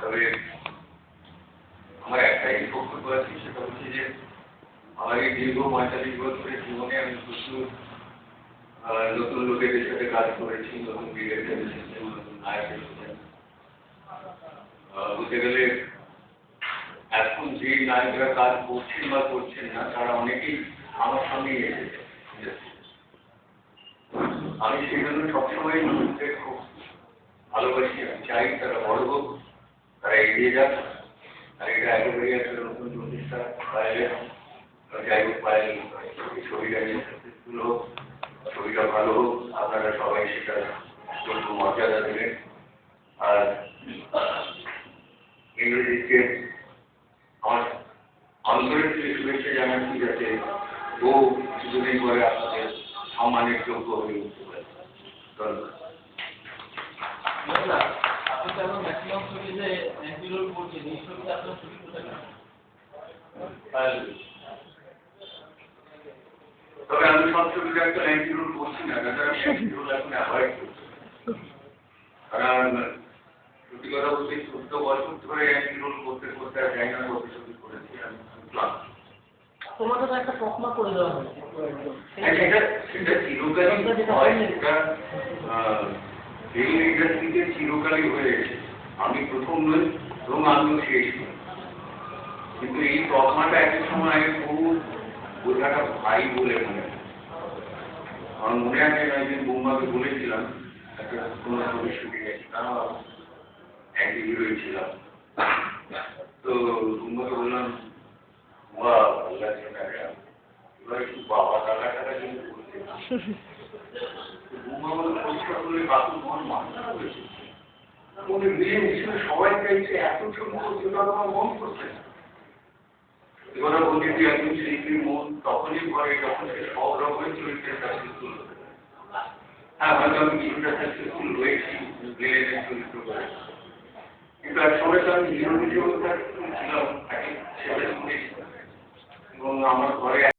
তবে আমার একটাই বক্তব্য আছে, সেটা হচ্ছে যে আমার এই দীর্ঘ ৪৫ বছরের জীবনে আমি প্রচুর নতুন লোকেদের সাথে কাজ করেছি, নতুন ডিরেক্টর এসেছেন, নতুন নায়ক এসেছেন। বলতে গেলে এখন যে নায়করা কাজ করছেন বা করছেন না, তারা অনেকেই আমার সঙ্গেই এসেছে। আমি সেই জন্য সবসময় নতুনদের খুব ভালোবাসি, আমি চাই তারা বড় হোক, তারা এগিয়ে যাক। আর এটা একেবারেই একটা নতুন প্রতিষ্ঠা পায়েলের, যাই হোক পায়েল ছবিটা সাকসেসফুল হোক, ছবিটা ভালো হোক, আপনারা সবাই সেটা একটু মর্যাদা দেবেন। আর ইংরেজিকে আমার অন্তরের থেকে শুভেচ্ছা জানাচ্ছি, যাতে ও কিছুদিন পরে আপনাদের সম্মানের যোগ্য হয়ে উঠতে পারে। ধন্যবাদ। তবে আমি সব ছবিটা একটা ল্যান্ড রোল করছি না, যাতে আমি ল্যান্ড রোল এখন অ্যাভয়েড করছি। কারণ সত্যি কথা বলতে ১৪ বছর ধরে ল্যান্ড রোল করতে করতে আর যাই না কত ছবি করেছি আমি। তোমাদের একটা তকমা করে দেওয়া হয়, সেটা চিরকালই হয়, সেটা এই ইন্ডাস্ট্রিতে চিরকালই হয়ে এসেছে। আমি প্রথম নই এবং আমিও শেষ নই, কিন্তু এই তকমাটা এক সময় খুব বোঝাটা ভাই বলে মনে হয়। আমার মনে আছে আমি একদিন বৌমাকে বলেছিলাম, একটা কোনো ছবির শুটে গেছি, কারণ একই হিরোই ছিলাম। তো বৌমাকে বললাম, বাবা ভালো লাগছে না, এবার একটু বাবা টাকা টাকা কিন্তু করতে বৌমা বলে পরিষ্কার করলে বাপু তোমার মানুষ করেছে মিলেমিশে সবাই চাইছে এত ছবি করছে, তারা তোমার মন করছে না। এবার বলছি যে একজন শিল্পীর মন তখনই করে যখন সে সব রকমের চরিত্রে সাকসেসফুল হতে পারে। হ্যাঁ, হয়তো আমি কিছুটা সাকসেসফুল হয়েছি ভিলেনের চরিত্র করে, কিন্তু এক সময় তো আমি হিরো হিসেবে ছিলাম, সেটা শুনেছি। এবং আমার ঘরে